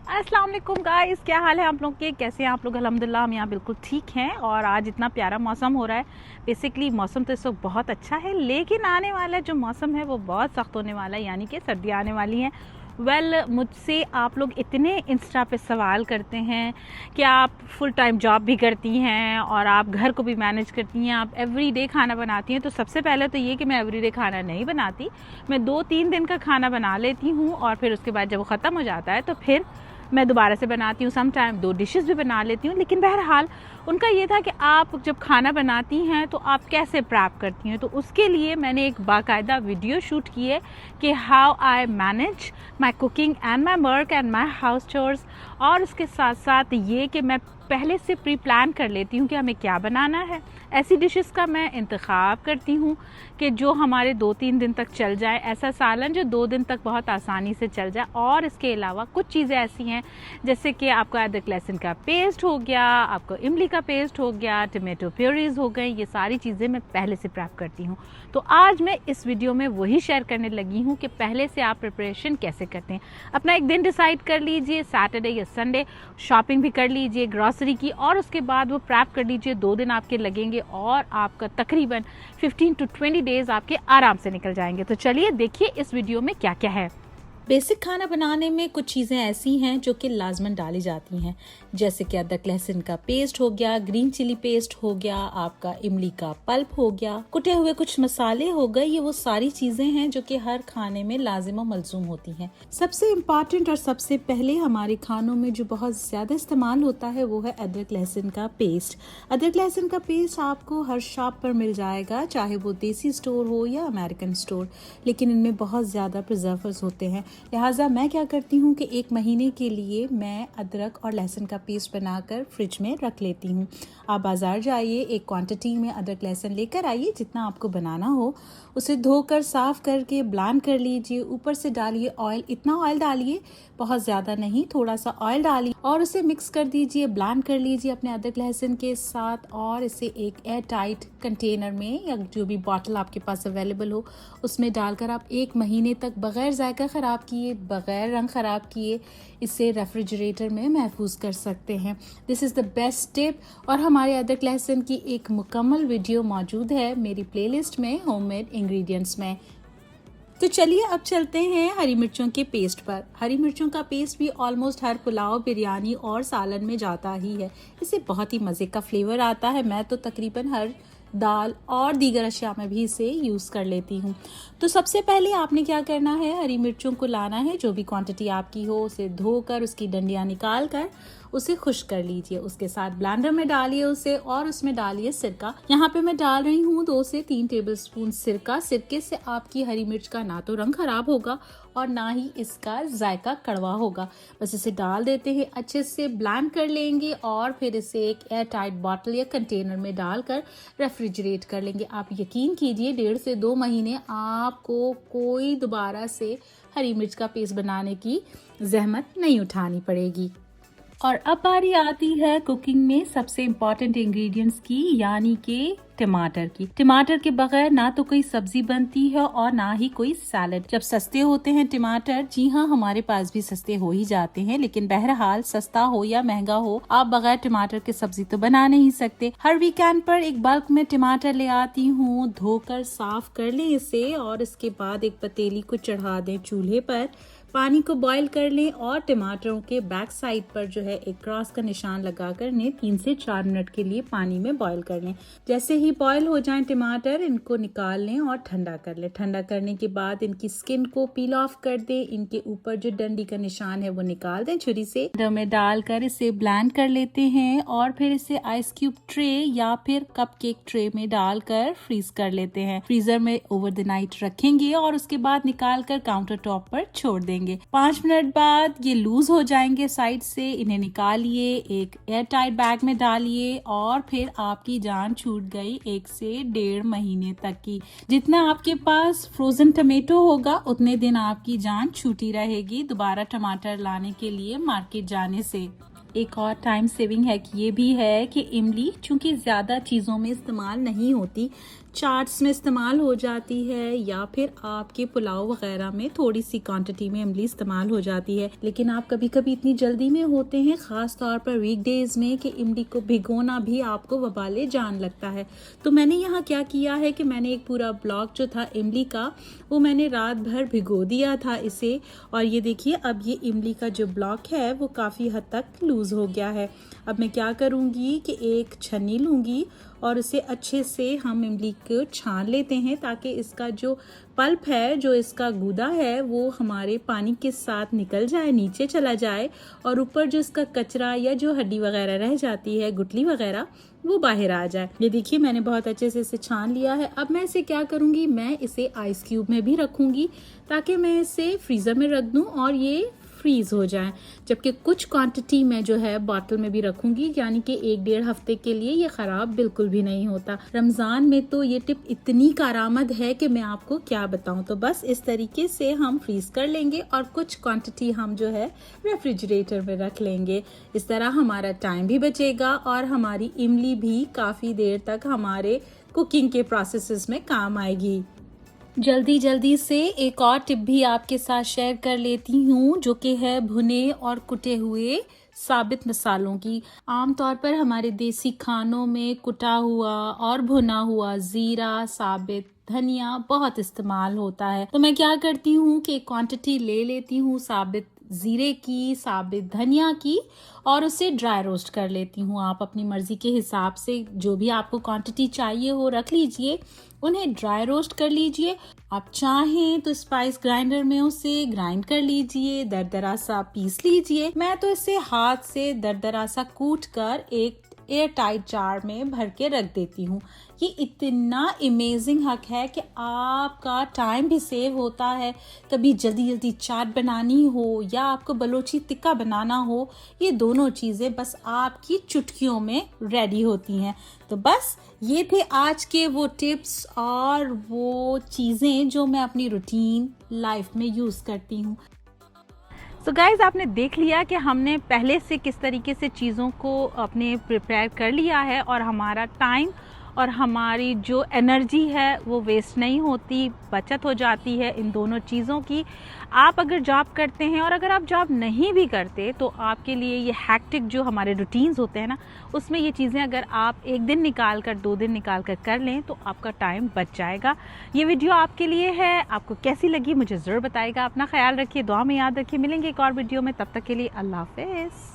अस्सलाम वालेकुम गाइस, क्या हाल है आप लोग के? कैसे हैं आप लोग? अल्हम्दुलिल्लाह हम यहाँ बिल्कुल ठीक हैं। और आज इतना प्यारा मौसम हो रहा है। बेसिकली मौसम तो इस वक्त बहुत अच्छा है, लेकिन आने वाला जो मौसम है वो बहुत सख्त होने वाला है, यानी कि सर्दियाँ आने वाली हैं। मुझसे आप लोग इतने इंस्टा पे सवाल करते हैं कि आप फुल टाइम जॉब भी करती हैं और आप घर को भी मैनेज करती हैं, आप एवरीडे खाना बनाती हैं। तो सबसे पहले तो ये कि मैं एवरीडे खाना नहीं बनाती, मैं 2-3 दिन का खाना बना लेती हूँ और फिर उसके बाद जब वो ख़त्म हो जाता है तो फिर मैं दोबारा से बनाती हूँ। सम टाइम 2 डिशेस भी बना लेती हूँ। लेकिन बहरहाल उनका ये था कि आप जब खाना बनाती हैं तो आप कैसे प्रेप करती हैं। तो उसके लिए मैंने एक बाकायदा वीडियो शूट की है कि how I manage my cooking and my work and my house chores. और उसके साथ साथ ये कि मैं पहले से प्री प्लान कर लेती हूँ कि हमें क्या बनाना है। ऐसी डिशेस का मैं इंतखाब करती हूँ कि जो हमारे 2-3 दिन तक चल जाए, ऐसा सालन जो 2 दिन तक बहुत आसानी से चल जाए। और इसके अलावा कुछ चीज़ें ऐसी हैं जैसे कि आपका अदरक लहसुन का पेस्ट हो गया, आपको इमली का पेस्ट हो गया, टमाटो प्यूरीज हो गई, ये सारी चीज़ें मैं पहले से प्रेप करती हूँ। तो आज मैं इस वीडियो में वही शेयर करने लगी हूँ कि पहले से आप प्रिपरेशन कैसे करते हैं। अपना एक दिन डिसाइड कर लीजिए, सैटरडे या संडे शॉपिंग भी कर लीजिए ग्रॉसरी की, और उसके बाद वो प्रेप कर लीजिए। 2 दिन आपके लगेंगे और आपका तकरीबन 15 to 20 डेज आपके आराम से निकल जाएंगे। तो चलिए देखिए इस वीडियो में क्या क्या है। बेसिक खाना बनाने में कुछ चीज़ें ऐसी हैं जो कि लाजमन डाली जाती हैं, जैसे कि अदरक लहसुन का पेस्ट हो गया, ग्रीन चिली पेस्ट हो गया, आपका इमली का पल्प हो गया, कुटे हुए कुछ मसाले हो गए। ये वो सारी चीज़ें हैं जो कि हर खाने में लाजिम और मलजूम होती हैं। सबसे इम्पॉर्टेंट और सबसे पहले हमारे खानों में जो बहुत ज़्यादा इस्तेमाल होता है वो है अदरक लहसुन का पेस्ट। अदरक लहसुन का पेस्ट आपको हर शॉप पर मिल जाएगा, चाहे वो देसी स्टोर हो या अमेरिकन स्टोर, लेकिन इनमें बहुत ज़्यादा प्रिजर्वर्स होते हैं। लिहाजा मैं क्या करती हूँ कि 1 महीने के लिए मैं अदरक और लहसुन का पेस्ट बनाकर फ्रिज में रख लेती हूँ। आप बाज़ार जाइए, एक क्वांटिटी में अदरक लहसुन लेकर आइए, जितना आपको बनाना हो उसे धोकर साफ़ करके ब्लेंड कर लीजिए। ऊपर से डालिए ऑयल, इतना ऑयल डालिए, बहुत ज़्यादा नहीं, थोड़ा सा ऑयल डालिए और उसे मिक्स कर दीजिए, ब्लेंड कर लीजिए अपने अदरक लहसुन के साथ। और इसे एक एयर टाइट कंटेनर में या जो भी बॉटल आपके पास अवेलेबल हो उसमें डालकर आप 1 महीने तक बग़ैर जायका ख़राब किए, बग़ैर रंग ख़राब किए इसे रेफ्रिजरेटर में महफूज कर सकते हैं। This is the best tip. और हमारे अदरक लहसुन की एक मुकम्मल वीडियो मौजूद है मेरी प्लेलिस्ट में, होममेड इंग्रेडिएंट्स में। तो चलिए अब चलते हैं हरी मिर्चों के पेस्ट पर। हरी मिर्चों का पेस्ट भी ऑलमोस्ट हर पुलाव, बिरयानी और सालन में जाता ही है। इससे बहुत ही मज़े का फ्लेवर आता है। मैं तो तकरीबन हर दाल और दीगर अशिया में भी इसे यूज़ कर लेती हूँ। तो सबसे पहले आपने क्या करना है, हरी मिर्चों को लाना है, जो भी क्वांटिटी आपकी हो उसे धोकर उसकी डंडियाँ निकाल कर उसे खुश्क कर लीजिए। उसके साथ ब्लेंडर में डालिए उसे और उसमें डालिए सिरका। यहाँ पे मैं डाल रही हूँ 2 से 3 टेबलस्पून सिरका। सिरके से आपकी हरी मिर्च का ना तो रंग खराब होगा और ना ही इसका जायका कड़वा होगा। बस इसे डाल देते हैं, अच्छे से ब्लेंड कर लेंगे और फिर इसे एक एयर टाइट बॉटल या कंटेनर में डालकर रेफ्रिजरेट कर लेंगे। आप यकीन कीजिए 1.5 से 2 महीने आपको कोई दोबारा से हरी मिर्च का पेस्ट बनाने की जहमत नहीं उठानी पड़ेगी। और अब बारी आती है कुकिंग में सबसे इम्पॉर्टेंट इंग्रेडिएंट्स की, यानी कि टमाटर की। टमाटर के बगैर ना तो कोई सब्जी बनती है और ना ही कोई सैलड। जब सस्ते होते हैं टमाटर, जी हाँ हमारे पास भी सस्ते हो ही जाते हैं, लेकिन बहरहाल सस्ता हो या महंगा हो, आप बगैर टमाटर के सब्जी तो बना नहीं सकते। हर वीकेंड पर एक बल्क में टमाटर ले आती हूँ, धोकर साफ कर लें इसे और इसके बाद एक पतीली को चढ़ा दें चूल्हे पर, पानी को बॉईल कर लें और टमाटरों के बैक साइड पर जो है एक क्रॉस का निशान लगाकर इन्हें 3 से 4 मिनट के लिए पानी में बॉईल कर लें। जैसे ही बॉईल हो जाएं टमाटर, इनको निकाल लें और ठंडा कर लें। ठंडा करने के बाद इनकी स्किन को पील ऑफ कर दें। इनके ऊपर जो डंडी का निशान है वो निकाल दें छुरी से। में डालकर इसे ब्लेंड कर लेते हैं और फिर इसे आइस क्यूब ट्रे या फिर कपकेक ट्रे में डालकर फ्रीज कर लेते हैं। फ्रीजर में ओवर द नाइट रखेंगे और उसके बाद निकाल कर काउंटर टॉप पर छोड़ देंगे। 5 मिनट बाद ये लूज हो जाएंगे साइड से। इन्हें निकालिए, एक एयर टाइट बैग में डालिए और फिर आपकी जान छूट गई 1 से 1.5 महीने तक की। जितना आपके पास फ्रोजन टमेटो होगा उतने दिन आपकी जान छूटी रहेगी दोबारा टमाटर लाने के लिए मार्केट जाने से। एक और टाइम सेविंग है कि ये भी है कि इमली चूंकि ज़्यादा चीज़ों में इस्तेमाल नहीं होती, चाट्स में इस्तेमाल हो जाती है या फिर आपके पुलाव वगैरह में थोड़ी सी क्वांटिटी में इमली इस्तेमाल हो जाती है। लेकिन आप कभी कभी इतनी जल्दी में होते हैं, ख़ास तौर पर वीकडेज़ में, कि इमली को भिगोना भी आपको वबाले जान लगता है। तो मैंने यहाँ क्या किया है कि मैंने एक पूरा ब्लॉक जो था इमली का, वो मैंने रात भर भिगो दिया था इसे। और ये देखिए, अब ये इमली का जो ब्लॉक है वो काफ़ी हद तक लूज़ हो गया है। अब मैं क्या करूँगी कि एक छन्नी लूँगी और उसे अच्छे से हम इमली को छान लेते हैं, ताकि इसका जो पल्प है, जो इसका गूदा है, वो हमारे पानी के साथ निकल जाए, नीचे चला जाए, और ऊपर जो इसका कचरा या जो हड्डी वगैरह रह जाती है, गुठली वगैरह, वो बाहर आ जाए। ये देखिए, मैंने बहुत अच्छे से इसे छान लिया है। अब मैं इसे क्या करूँगी, मैं इसे आइस क्यूब में भी रखूँगी, ताकि मैं इसे फ्रीज़र में रख दूँ और ये फ्रीज हो जाए। जबकि कुछ क्वांटिटी में जो है बॉटल में भी रखूंगी, यानी कि 1-1.5 हफ्ते के लिए ये ख़राब बिल्कुल भी नहीं होता। रमज़ान में तो ये टिप इतनी कारआमद है कि मैं आपको क्या बताऊं। तो बस इस तरीके से हम फ्रीज कर लेंगे और कुछ क्वांटिटी हम जो है रेफ्रिजरेटर में रख लेंगे। इस तरह हमारा टाइम भी बचेगा और हमारी इमली भी काफ़ी देर तक हमारे कुकिंग के प्रोसेसेस में काम आएगी। जल्दी से एक और टिप भी आपके साथ शेयर कर लेती हूँ, जो कि है भुने और कुटे हुए साबित मसालों की। आमतौर पर हमारे देसी खानों में कुटा हुआ और भुना हुआ ज़ीरा, साबित धनिया बहुत इस्तेमाल होता है। तो मैं क्या करती हूँ कि क्वांटिटी ले लेती हूँ साबित ज़ीरे की, साबित धनिया की, और उसे ड्राई रोस्ट कर लेती हूँ। आप अपनी मर्ज़ी के हिसाब से जो भी आपको क्वांटिटी चाहिए हो रख लीजिए, उन्हें ड्राई रोस्ट कर लीजिए। आप चाहें तो स्पाइस ग्राइंडर में उसे ग्राइंड कर लीजिए, दरदरा सा पीस लीजिए। मैं तो इसे हाथ से दरदरा सा कूट कर एक एयर टाइट जार में भर के रख देती हूँ। ये इतना अमेजिंग हक है कि आपका टाइम भी सेव होता है। कभी जल्दी चाट बनानी हो या आपको बलोची टिक्का बनाना हो, ये दोनों चीज़ें बस आपकी चुटकियों में रेडी होती हैं। तो बस ये थे आज के वो टिप्स और वो चीज़ें जो मैं अपनी रूटीन लाइफ में यूज़ करती हूँ। सो गाइज़, आपने देख लिया कि हमने पहले से किस तरीके से चीज़ों को अपने प्रिपेयर कर लिया है और हमारा टाइम और हमारी जो एनर्जी है वो वेस्ट नहीं होती, बचत हो जाती है इन दोनों चीज़ों की। आप अगर जॉब करते हैं और अगर आप जॉब नहीं भी करते, तो आपके लिए ये हैक्टिक जो हमारे रूटीन्स होते हैं ना, उसमें ये चीज़ें अगर आप 1 दिन निकाल कर 2 दिन निकाल कर कर लें तो आपका टाइम बच जाएगा। ये वीडियो आपके लिए है। आपको कैसी लगी मुझे ज़रूर बताइएगा। अपना ख्याल रखिए, दुआ में याद रखिए। मिलेंगे एक और वीडियो में, तब तक के लिए अल्लाह हाफ़िज़।